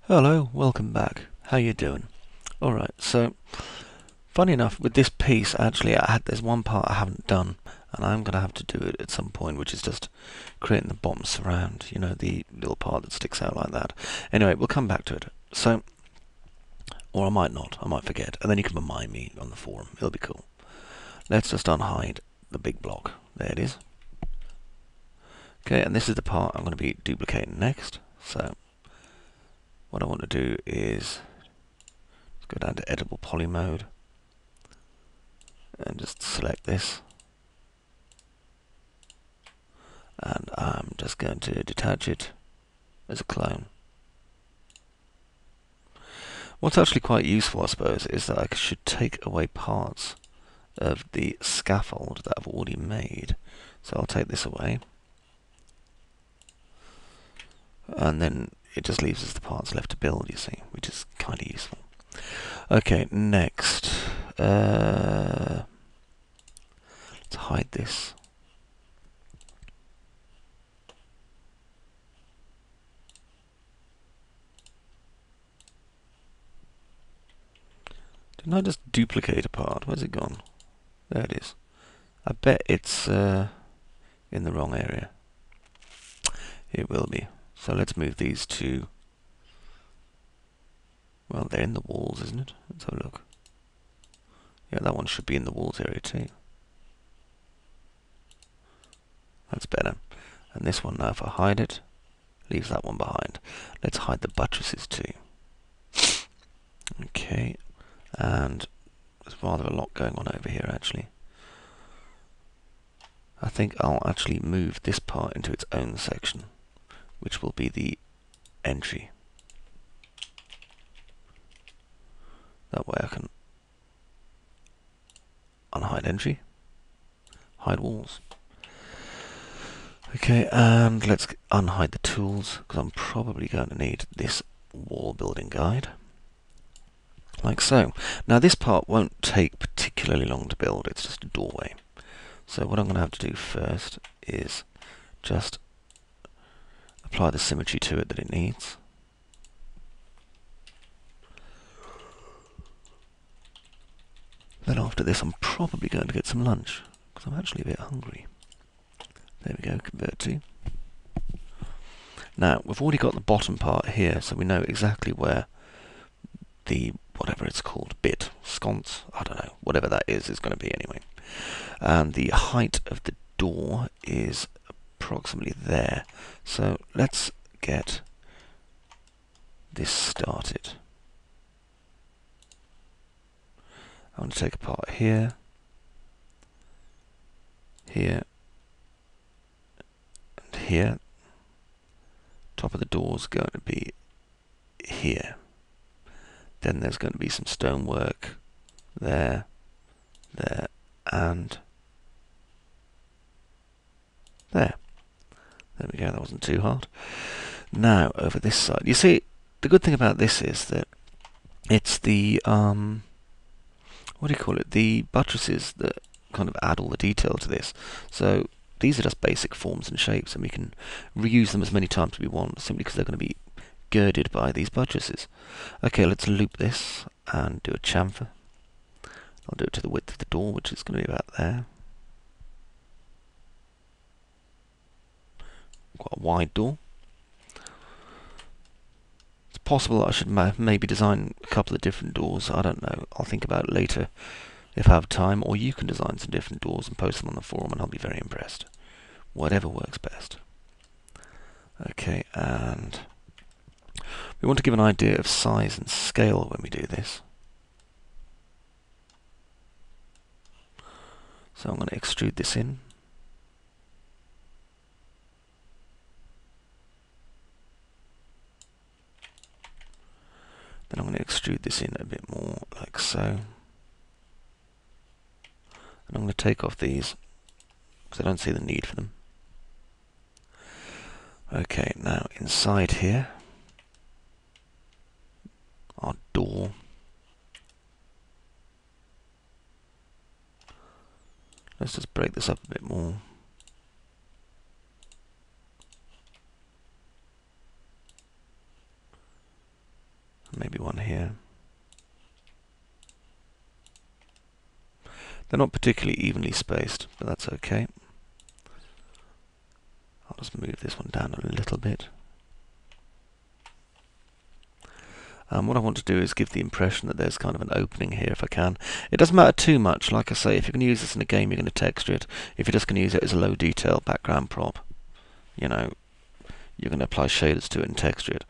Hello, welcome back. How you doing? Alright, so funny enough with this piece actually there's one part I haven't done and I'm gonna have to do it at some point, which is just creating the bottom surround, you know, the little part that sticks out like that. Anyway, we'll come back to it. So or I might not, I might forget, and then you can remind me on the forum. It'll be cool. Let's just unhide the big block. There it is. Okay, and this is the part I'm going to be duplicating next. So what I want to do is go down to editable poly mode and just select this, and I'm just going to detach it as a clone. What's actually quite useful, I suppose, is that I should take away parts of the scaffold that I've already made. So I'll take this away, and then it just leaves us the parts left to build, you see, which is kind of useful. Okay, next, let's hide this. Didn't I just duplicate a part? Where's it gone? There it is. I bet it's in the wrong area. It will be. So let's move these to, well, they're in the walls, isn't it? Let's have a look. Yeah, that one should be in the walls area too. That's better. And this one now, if I hide it, leaves that one behind. Let's hide the buttresses too. Okay, and there's rather a lot going on over here actually. I think I'll actually move this part into its own section, which will be the entry. That way I can unhide entry, hide walls. Okay, and let's unhide the tools, because I'm probably going to need this wall building guide. Like so. Now this part won't take particularly long to build, it's just a doorway. So what I'm going to have to do first is just apply the symmetry to it that it needs. Then after this I'm probably going to get some lunch, because I'm actually a bit hungry. There we go, convert to. Now, we've already got the bottom part here, so we know exactly where the, whatever it's called, bit, sconce, I don't know, whatever that is going to be anyway. And the height of the door is approximately there. So let's get this started. I'm going to take a part here, here, and here. Top of the door is going to be here. Then there's going to be some stonework there, there, and there. There we go, that wasn't too hard. Now, over this side. You see, the good thing about this is that it's the, what do you call it? The buttresses that kind of add all the detail to this. So these are just basic forms and shapes, and we can reuse them as many times as we want, simply because they're going to be girded by these buttresses. Okay, let's loop this and do a chamfer. I'll do it to the width of the door, which is going to be about there. Quite a wide door. It's possible that I should maybe design a couple of different doors. I don't know. I'll think about it later if I have time, or you can design some different doors and post them on the forum and I'll be very impressed. Whatever works best. Okay, and we want to give an idea of size and scale when we do this. So I'm going to extrude this in. Then I'm going to extrude this in a bit more, like so. And I'm going to take off these, because I don't see the need for them. Okay, now inside here, our door. Let's just break this up a bit more. maybe one here. They're not particularly evenly spaced, but that's okay. I'll just move this one down a little bit. What I want to do is give the impression that there's kind of an opening here if I can. It doesn't matter too much. Like I say, if you're going to use this in a game, you're going to texture it. If you're just going to use it as a low detail background prop, you know, you're going to apply shaders to it and texture it.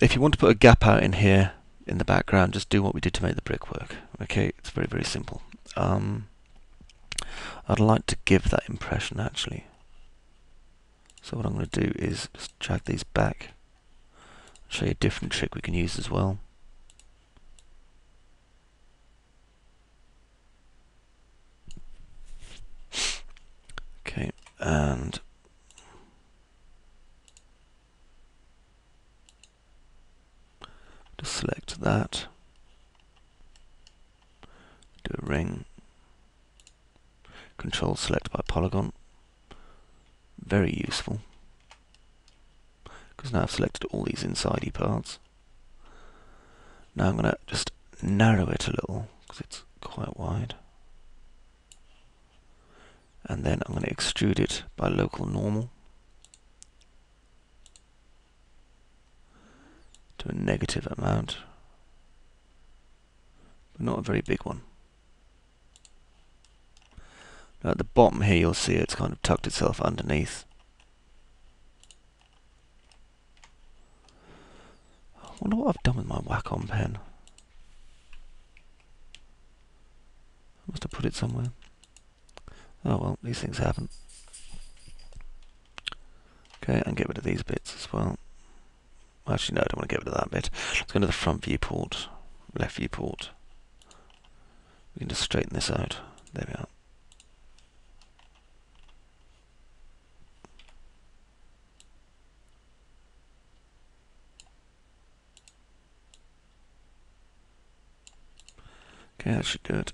If you want to put a gap out in here in the background, just do what we did to make the brickwork. Okay, it's very, very simple. I'd like to give that impression actually. So what I'm going to do is just drag these back. Show you a different trick we can use as well. Okay, and just select that. Do a ring. Control select by polygon. Very useful, because now I've selected all these insidey parts. Now I'm going to just narrow it a little, because it's quite wide. And then I'm going to extrude it by local normal to a negative amount, but not a very big one. Now at the bottom here you'll see it's kind of tucked itself underneath. I wonder what I've done with my Wacom pen. I must have put it somewhere. Oh well, these things happen. Okay, and get rid of these bits as well. Actually no, I don't want to get rid of that bit. Let's go to the front viewport, left viewport. We can just straighten this out. There we are. Okay, that should do it.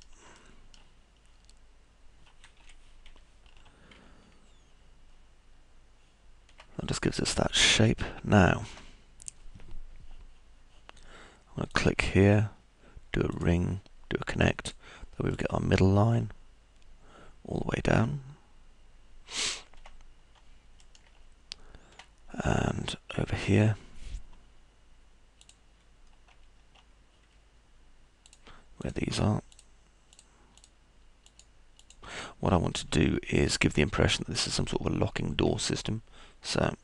That just gives us that shape. Now, I'm going to click here, do a ring, do a connect. Then we get our middle line all the way down. And over here, where these are, what I want to do is give the impression that this is some sort of a locking door system. So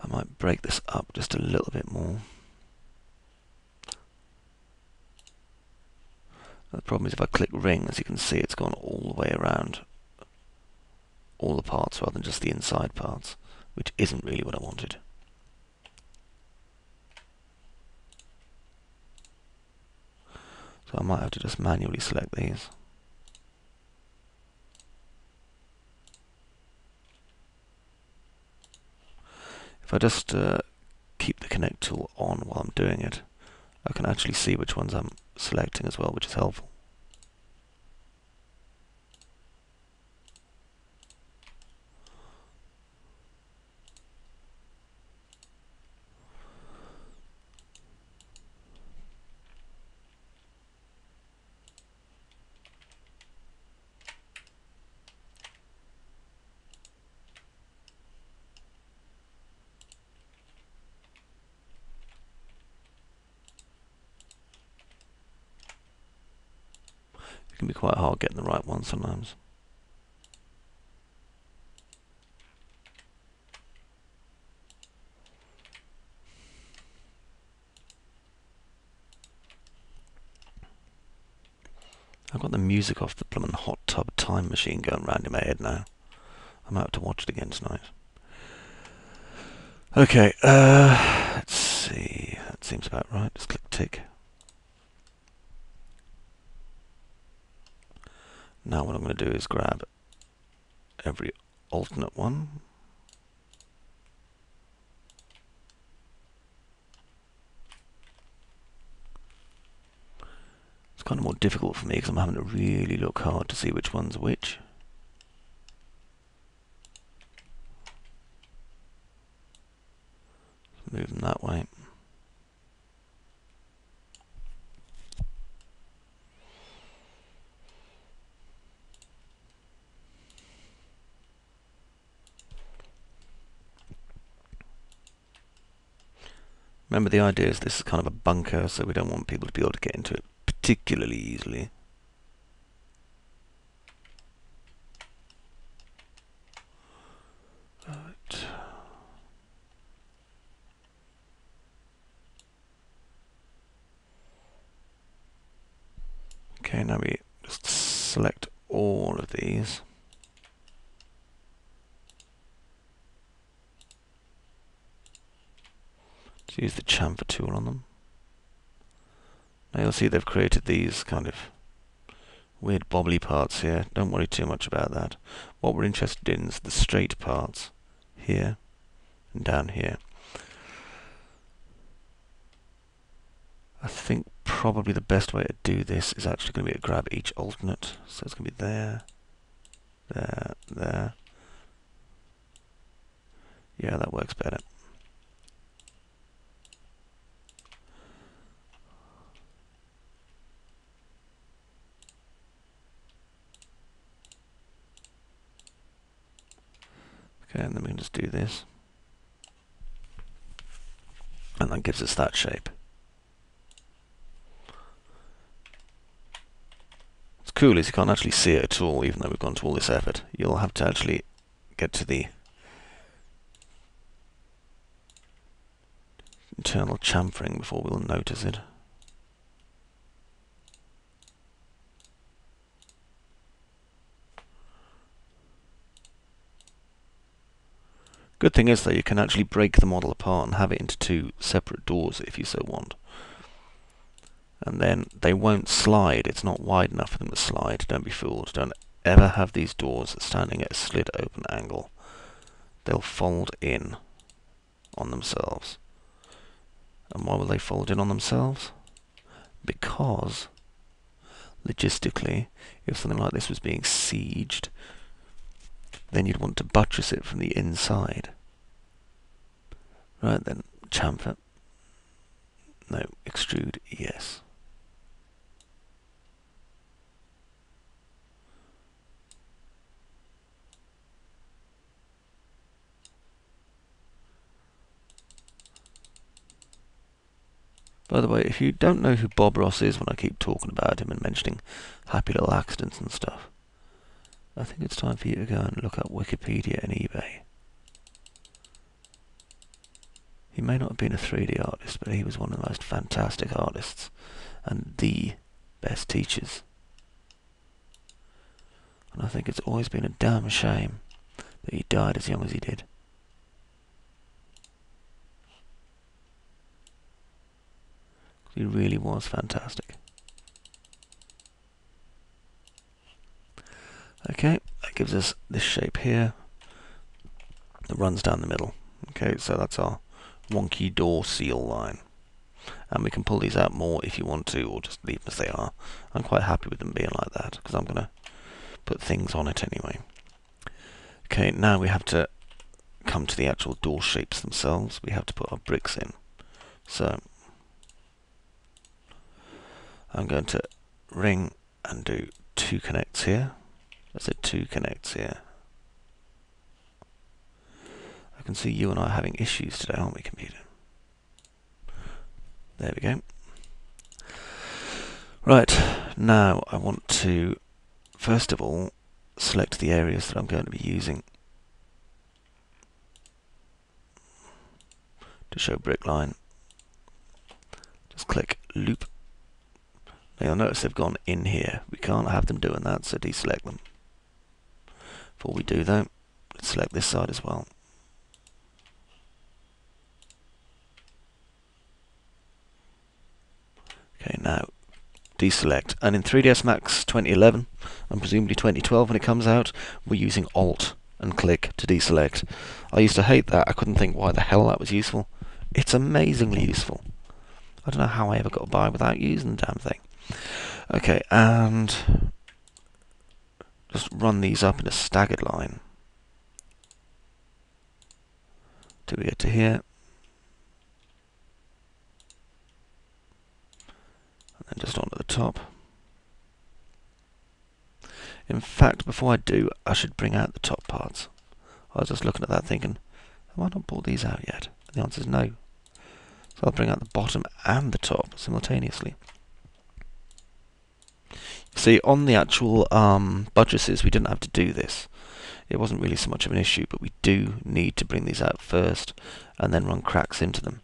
I might break this up just a little bit more. The problem is if I click ring, as you can see, it's gone all the way around all the parts rather than just the inside parts, which isn't really what I wanted. So I might have to just manually select these. If I just keep the connect tool on while I'm doing it, I can actually see which ones I'm selecting as well, which is helpful. It can be quite hard getting the right one sometimes. I've got the music off the blooming hot tub time machine going round in my head now. I might have to watch it again tonight. Okay, let's see. That seems about right. Just click tick. Now what I'm going to do is grab every alternate one. It's kind of more difficult for me because I'm having to really look hard to see which one's which. Move them that way. Remember, the idea is this is kind of a bunker, so we don't want people to be able to get into it particularly easily. Right. Okay, now we just select all of these. Let's use the chamfer tool on them. Now you'll see they've created these kind of weird bobbly parts here. Don't worry too much about that. What we're interested in is the straight parts here and down here. I think probably the best way to do this is actually going to be to grab each alternate. So it's going to be there, there, there. Yeah, that works better. Okay, and then we can just do this. And that gives us that shape. What's cool is you can't actually see it at all, even though we've gone to all this effort. You'll have to actually get to the internal chamfering before we'll notice it. Good thing is, though, you can actually break the model apart and have it into two separate doors if you so want. And then they won't slide. It's not wide enough for them to slide. Don't be fooled. Don't ever have these doors standing at a slit open angle. They'll fold in on themselves. And why will they fold in on themselves? Because, logistically, if something like this was being sieged, then you'd want to buttress it from the inside. Right then, chamfer. No, extrude, yes. By the way, if you don't know who Bob Ross is when I keep talking about him and mentioning happy little accidents and stuff, I think it's time for you to go and look up Wikipedia and eBay. He may not have been a 3D artist, but he was one of the most fantastic artists and the best teachers. And I think it's always been a damn shame that he died as young as he did. He really was fantastic. Okay, that gives us this shape here that runs down the middle. Okay, so that's our wonky door seal line. And we can pull these out more if you want to, or just leave them as they are. I'm quite happy with them being like that, because I'm going to put things on it anyway. Okay, now we have to come to the actual door shapes themselves. We have to put our bricks in. So I'm going to ring and do 2 connects here. I said 2 connects here. I can see you and I are having issues today, aren't we, computer? There we go. Right, now I want to, first of all, select the areas that I'm going to be using to show brickline. Just click loop. Now you'll notice they've gone in here. We can't have them doing that, so deselect them. Before we do though, let's select this side as well. Okay, now deselect. And in 3ds Max 2011 and presumably 2012 when it comes out, we're using Alt and click to deselect. I used to hate that. I couldn't think why the hell that was useful. It's amazingly useful. I don't know how I ever got by without using the damn thing. Okay, and just run these up in a staggered line till we get to here. In fact, before I do, I should bring out the top parts. I was just looking at that thinking, have I not brought these out yet? And the answer is no. So I'll bring out the bottom and the top simultaneously. See, on the actual buttresses, we didn't have to do this. It wasn't really so much of an issue, but we do need to bring these out first and then run cracks into them,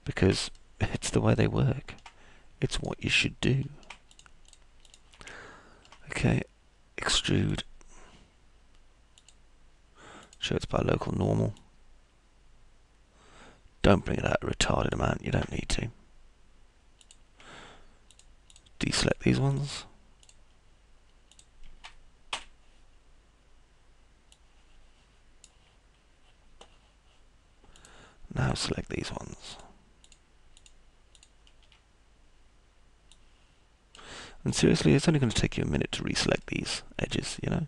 because it's the way they work. It's what you should do. Okay, extrude. Show it's by local normal. Don't bring it out a retarded amount, you don't need to. Deselect these ones. Now select these ones. And seriously, it's only going to take you a minute to reselect these edges, you know?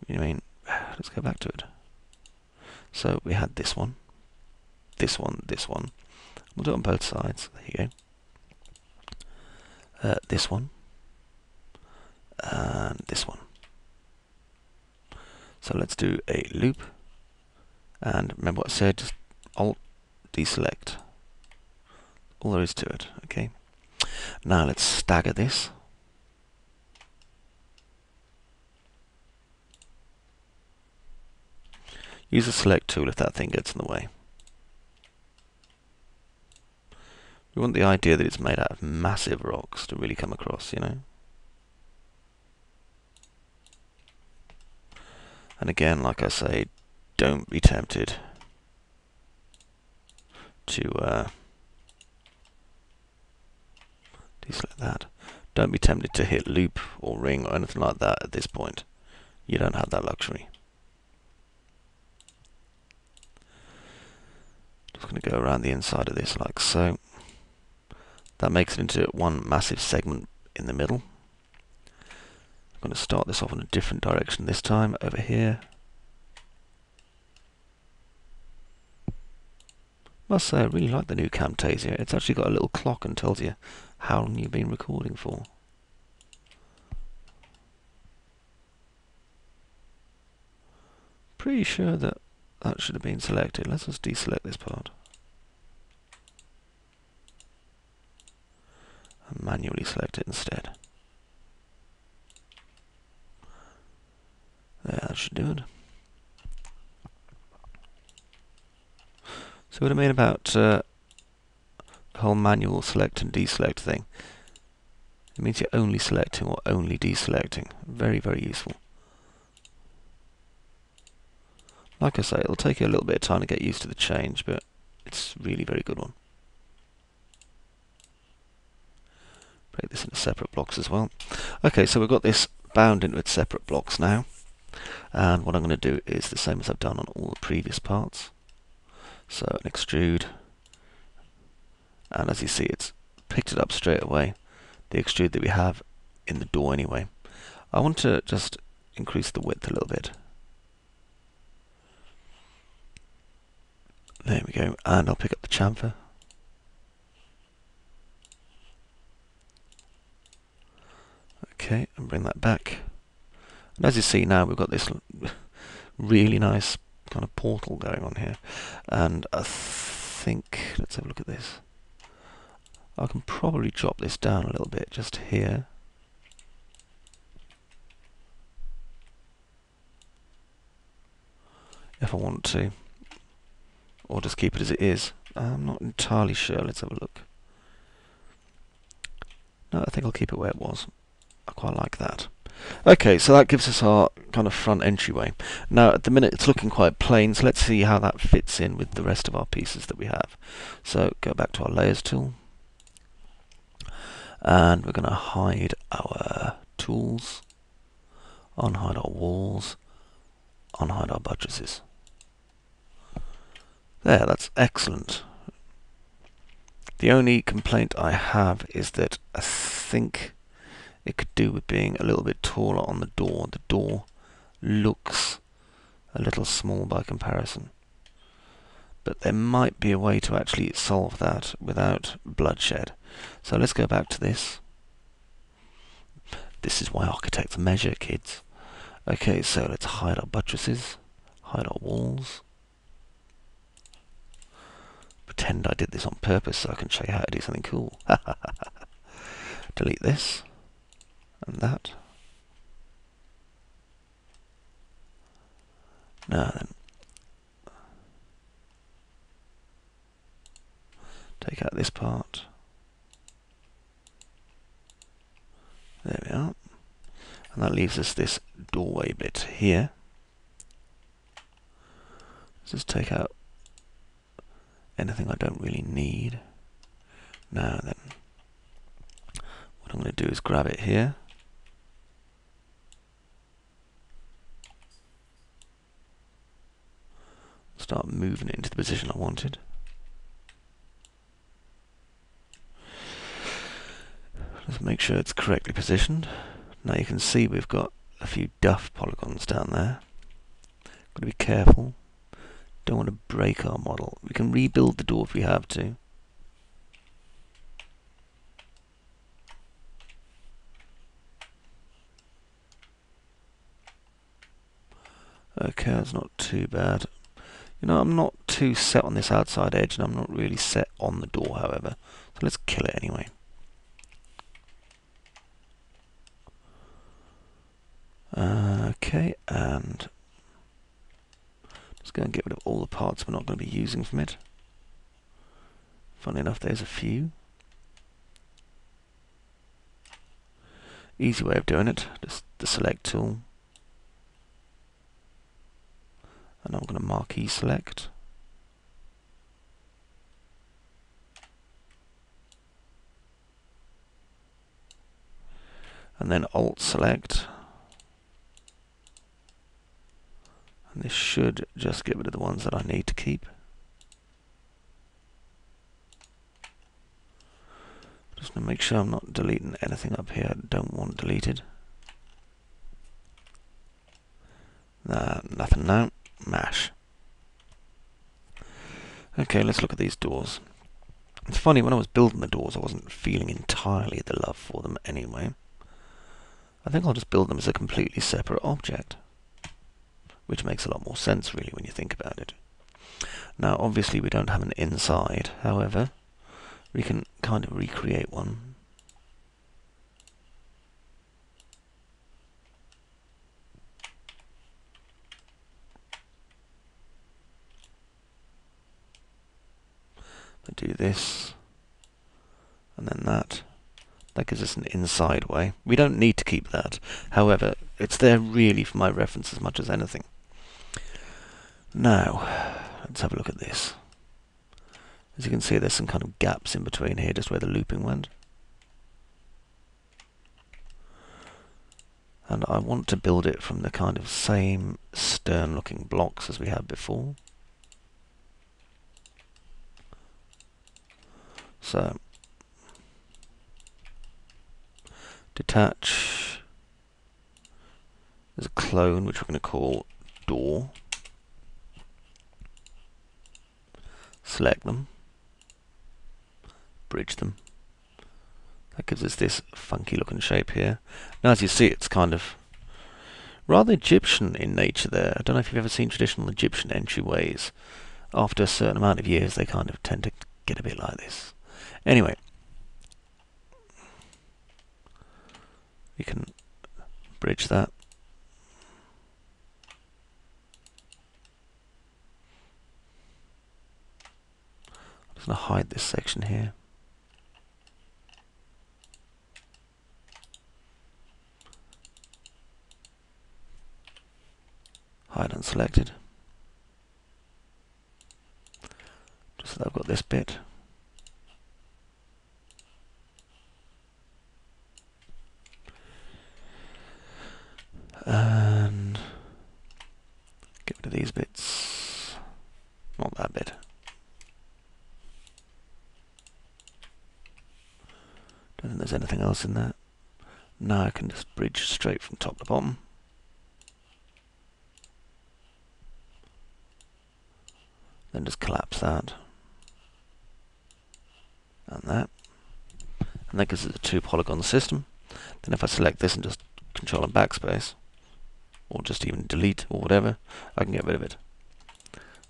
You mean, let's go back to it. So we had this one, this one, this one. We'll do it on both sides. There you go. This one. And this one. So let's do a loop. And remember what I said, just Alt, deselect. All there is to it, okay? Now let's stagger this. Use the select tool if that thing gets in the way. We want the idea that it's made out of massive rocks to really come across, you know? And again, like I say, don't be tempted to deselect that. Don't be tempted to hit loop or ring or anything like that at this point. You don't have that luxury. Just going to go around the inside of this like so. That makes it into one massive segment in the middle. I'm going to start this off in a different direction this time, over here. Must say, I really like the new Camtasia. It's actually got a little clock and tells you how long you've been recording for. Pretty sure that that should have been selected. Let's just deselect this part. And manually select it instead. There, that should do it. So what I mean about the whole manual select and deselect thing, it means you're only selecting or only deselecting. Very, very useful. Like I say, it'll take you a little bit of time to get used to the change, but it's really very good one. Break this into separate blocks as well. Okay, so we've got this bound into its separate blocks now. And what I'm going to do is the same as I've done on all the previous parts. So an extrude, and as you see, it's picked it up straight away, the extrude that we have in the door anyway. I want to just increase the width a little bit. There we go, and I'll pick up the chamfer. Okay, and bring that back. And as you see now, we've got this really nice kind of portal going on here. And I think, let's have a look at this. I can probably drop this down a little bit just here. If I want to. Or just keep it as it is. I'm not entirely sure. Let's have a look. No, I think I'll keep it where it was. I quite like that. Okay, so that gives us our kind of front entryway. Now, at the minute, it's looking quite plain, so let's see how that fits in with the rest of our pieces that we have. So, go back to our Layers tool. And we're going to hide our tools, unhide our walls, unhide our buttresses. There, that's excellent. The only complaint I have is that I think it could do with being a little bit taller on the door. The door looks a little small by comparison. But there might be a way to actually solve that without bloodshed. So let's go back to this. This is why architects measure, kids. Okay, so let's hide our buttresses, hide our walls. Pretend I did this on purpose so I can show you how to do something cool. Delete this and that. Now then, take out this part. There we are. And that leaves us this doorway bit here. Let's just take out anything I don't really need. Now then, what I'm going to do is grab it here. Start moving it into the position I wanted. Just make sure it's correctly positioned. Now you can see we've got a few duff polygons down there. Got to be careful. Don't want to break our model. We can rebuild the door if we have to. Okay, that's not too bad. You know, I'm not too set on this outside edge, and I'm not really set on the door, however. So let's kill it anyway. Okay, and just going to get rid of all the parts we're not going to be using from it. Funny enough, there's a few. Easy way of doing it, just the select tool. And I'm going to marquee select. And then alt select. And this should just get rid of the ones that I need to keep. Just to make sure I'm not deleting anything up here I don't want deleted. Nah, nothing now. Mash. Okay, let's look at these doors. It's funny, when I was building the doors I wasn't feeling entirely the love for them anyway. I think I'll just build them as a completely separate object. Which makes a lot more sense really when you think about it. Now obviously we don't have an inside, however, we can kind of recreate one. I do this, and then that. That gives us an inside way. We don't need to keep that. However, it's there really for my reference as much as anything. Now, let's have a look at this. As you can see, there's some kind of gaps in between here, just where the looping went. And I want to build it from the kind of same stern-looking blocks as we had before. So, detach. There's a clone which we're going to call door. Select them. Bridge them. That gives us this funky looking shape here. Now as you see, it's kind of rather Egyptian in nature there. I don't know if you've ever seen traditional Egyptian entryways. After a certain amount of years they kind of tend to get a bit like this. Anyway, we can bridge that. I'm just going to hide this section here. Hide unselected. Just so that I've got this bit. And get rid of these bits. Not that bit. Don't think there's anything else in there. Now I can just bridge straight from top to bottom. Then just collapse that. And that. And that gives us a 2 polygon system. Then if I select this and just Control and Backspace, or just even delete or whatever, I can get rid of it.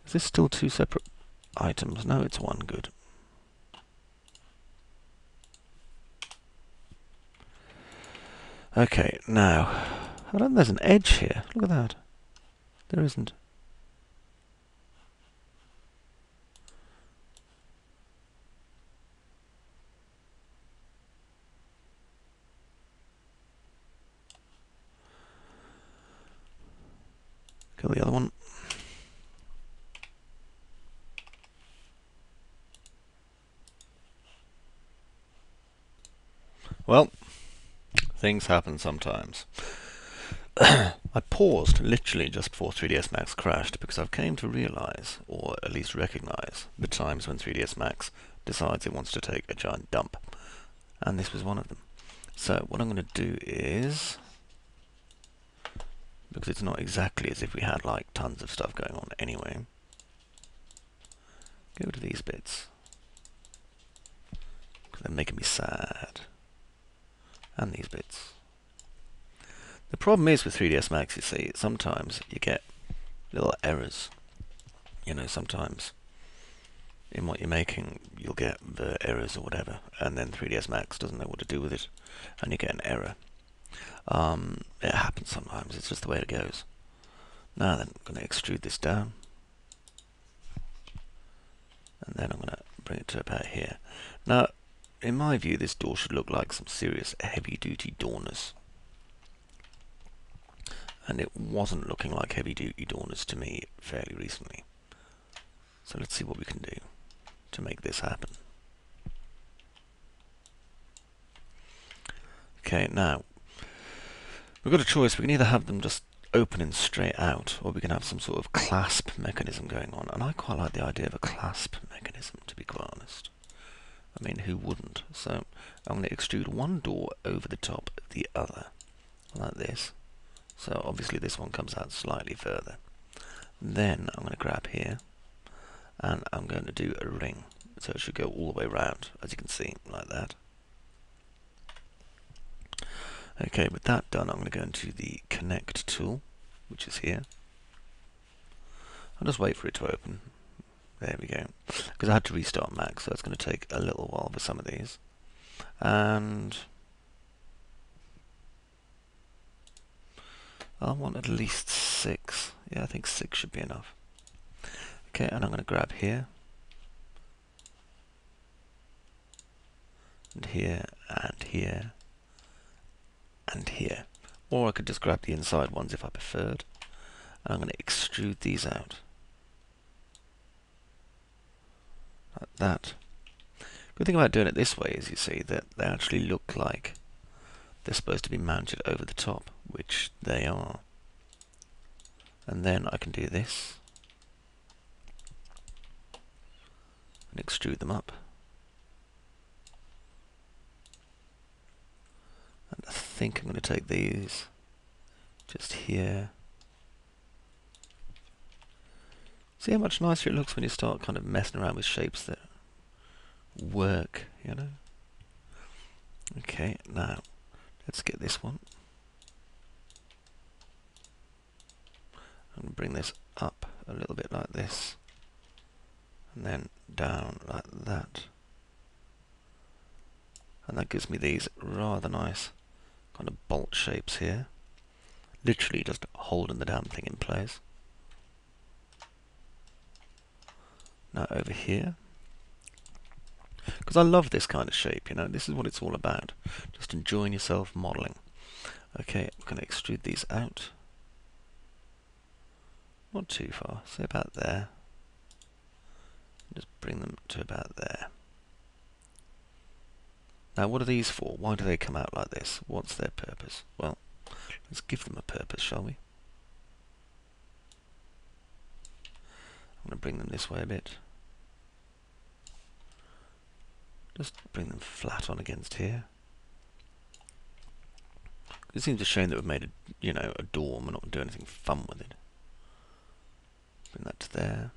Is this still two separate items? No, it's one. Good. Okay, now, I don't think there's an edge here. Look at that. There isn't. Kill the other one. Well, things happen sometimes. I paused literally just before 3ds Max crashed because I've came to realise, or at least recognise, the times when 3ds Max decides it wants to take a giant dump. And this was one of them. So what I'm going to do is, because it's not exactly as if we had like tons of stuff going on anyway, go to these bits, because they're making me sad. And these bits. The problem is with 3ds Max, you see, sometimes you get little errors. You know, sometimes in what you're making, you'll get the errors or whatever, and then 3ds Max doesn't know what to do with it, and you get an error. It happens sometimes, it's just the way it goes. Now then, I'm going to extrude this down, and then I'm going to bring it to about here. Now, in my view, this door should look like some serious heavy-duty doorness. And it wasn't looking like heavy-duty doorness to me fairly recently. So let's see what we can do to make this happen. Okay, now, we've got a choice. We can either have them just opening straight out, or we can have some sort of clasp mechanism going on. And I quite like the idea of a clasp mechanism, to be quite honest. I mean, who wouldn't? So I'm going to extrude one door over the top of the other, like this. So obviously this one comes out slightly further. Then I'm going to grab here, and I'm going to do a ring. So it should go all the way around, as you can see, like that. Okay, with that done, I'm going to go into the Connect tool, which is here. I'll just wait for it to open. There we go. Because I had to restart Mac, so it's going to take a little while for some of these. And I want at least 6. Yeah, I think 6 should be enough. Okay, and I'm going to grab here, and here, and here, and here. Or I could just grab the inside ones if I preferred. And I'm going to extrude these out. Like that. Good thing about doing it this way is, you see, that they actually look like they're supposed to be mounted over the top, which they are. And then I can do this and extrude them up. And I think I'm going to take these just here. See how much nicer it looks when you start kind of messing around with shapes that work, you know? Okay, now let's get this one. And bring this up a little bit like this. And then down like that. And that gives me these rather nice kind of bolt shapes here. Literally just holding the damn thing in place. Now over here, because I love this kind of shape, you know, this is what it's all about. Just enjoying yourself modelling. Okay, I'm going to extrude these out. Not too far, say about there. Just bring them to about there. Now what are these for? Why do they come out like this? What's their purpose? Well, let's give them a purpose, shall we? I'm going to bring them this way a bit. Just bring them flat on against here. It seems a shame that we've made a door and we're not doing anything fun with it. Bring that to there.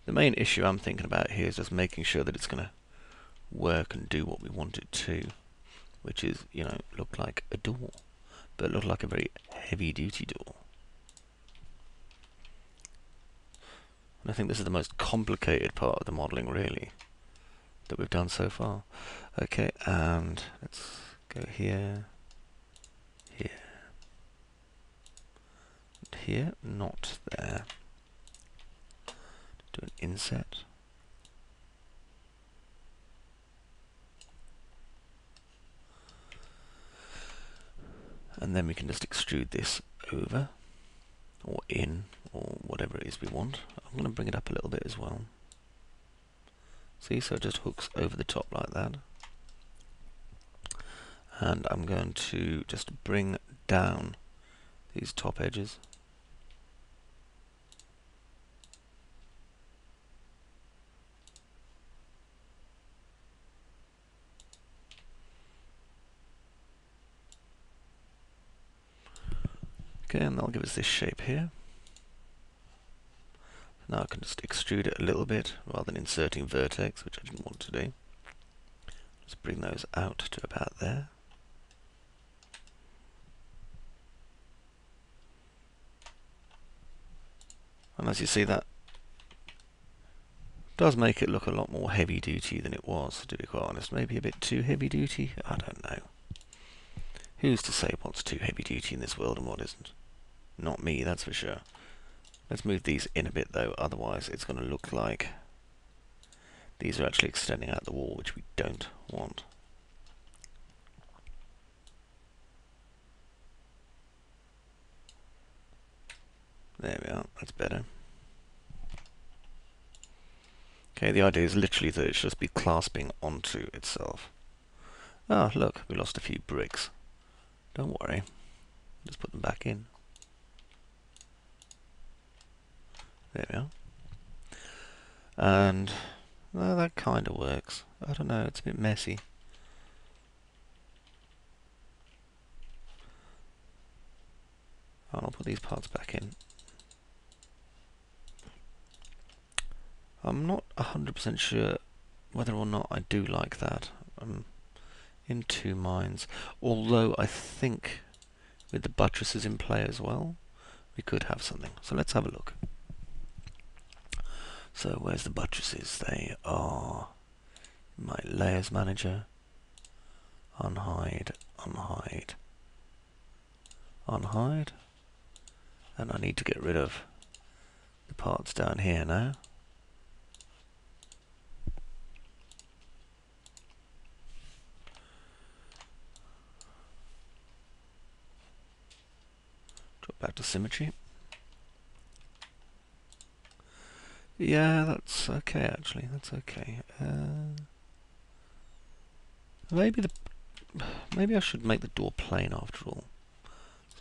The main issue I'm thinking about here is just making sure that it's going to work and do what we want it to, which is, you know, look like a door, but look like a very heavy-duty door. And I think this is the most complicated part of the modelling, really, that we've done so far. Okay, and let's go here, here, and here, not there. Do an inset. And then we can just extrude this over, or in, or whatever it is we want. I'm going to bring it up a little bit as well. See, so it just hooks over the top like that. And I'm going to just bring down these top edges. Okay, and that'll give us this shape here. Now I can just extrude it a little bit rather than inserting vertex, which I didn't want to do. Just bring those out to about there. And as you see, that does make it look a lot more heavy duty than it was, to be quite honest. Maybe a bit too heavy duty? I don't know. Who's to say what's too heavy duty in this world and what isn't? Not me, that's for sure. Let's move these in a bit though, otherwise it's going to look like these are actually extending out the wall, which we don't want. There we are, that's better. Okay, the idea is literally that it should just be clasping onto itself. Ah, look, we lost a few bricks. Don't worry, just put them back in. There we are. And well, that kind of works. I don't know, it's a bit messy. I'll put these parts back in. I'm not 100% sure whether or not I do like that. I'm in two minds. Although I think with the buttresses in play as well, we could have something. So let's have a look. So where's the buttresses? They are my layers manager. Unhide, unhide, unhide. And I need to get rid of the parts down here now. Drop back to symmetry. Yeah, that's okay actually, that's okay. Maybe I should make the door plain after all.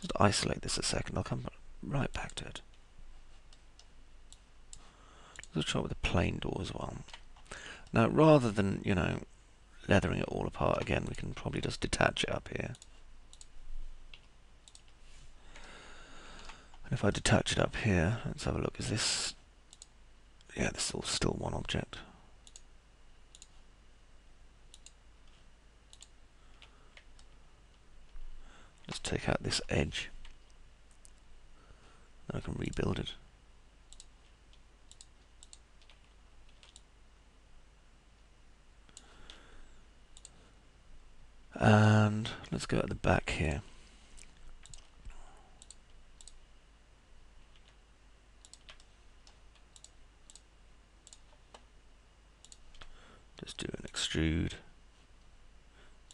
Just isolate this a second, I'll come right back to it. Let's try with a plain door as well. Now rather than, you know, leathering it all apart again, we can probably just detach it up here. And if I detach it up here, let's have a look, is this... Yeah, this is still one object. Let's take out this edge. Then I can rebuild it. And let's go at the back here. Just do an extrude,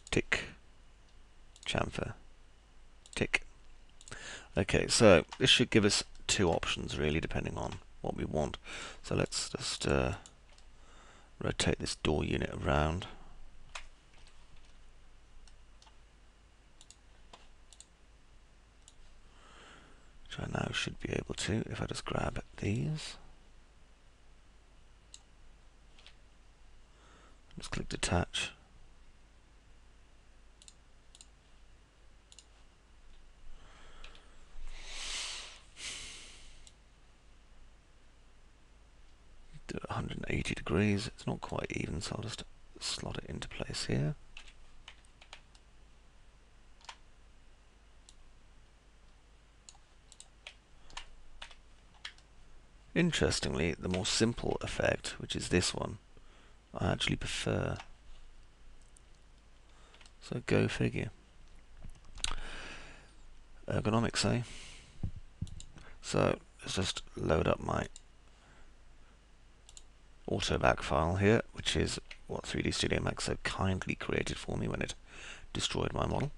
tick, chamfer, tick. Okay, so this should give us two options really, depending on what we want. So let's just rotate this door unit around. Which I now should be able to if I just grab these. Just click detach. 180 degrees. It's not quite even, so I'll just slot it into place here. Interestingly, the more simple effect, which is this one, I actually prefer. So go figure. Ergonomics, eh? So let's just load up my AutoBack file here, which is what 3D Studio Max so kindly created for me when it destroyed my model.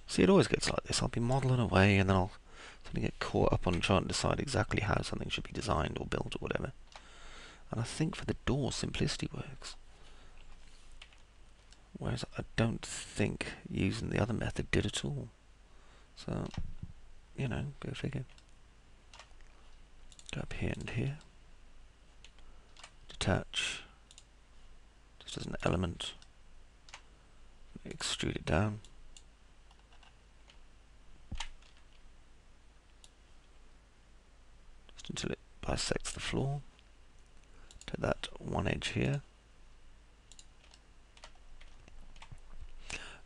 See, it always gets like this. I'll be modeling away and then I'll suddenly get caught up on trying to decide exactly how something should be designed or built or whatever. And I think for the door, simplicity works. Whereas I don't think using the other method did at all. So, you know, go figure. Go up here and here. Detach. Just as an element. Extrude it down. Just until it bisects the floor. Take that one edge here.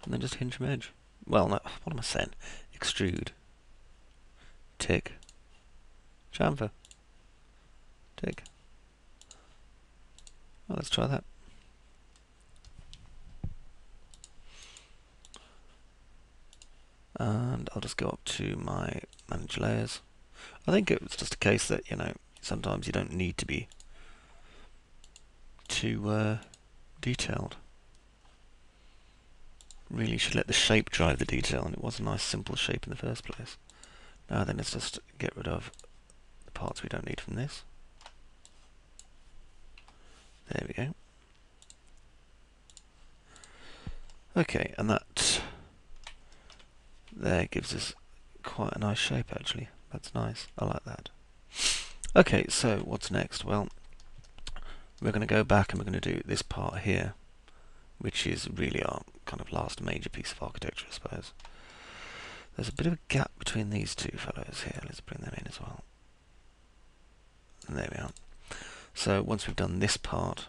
And then just hinge from edge. Well, no, what am I saying? Extrude. Tick. Chamfer. Tick. Well, let's try that. And I'll just go up to my manage layers. I think it was just a case that, you know, sometimes you don't need to be too detailed. Really should let the shape drive the detail, and it was a nice simple shape in the first place. Now then, let's just get rid of the parts we don't need from this. There we go. Okay, and that there gives us quite a nice shape actually. That's nice. I like that. Okay, so what's next? Well, we're going to go back and we're going to do this part here, which is really our kind of last major piece of architecture, I suppose. There's a bit of a gap between these two fellows here. Let's bring them in as well. And there we are. So once we've done this part,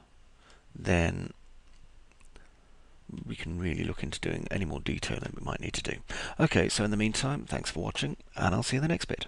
then we can really look into doing any more detailing we might need to do. Okay, so in the meantime, thanks for watching, and I'll see you in the next bit.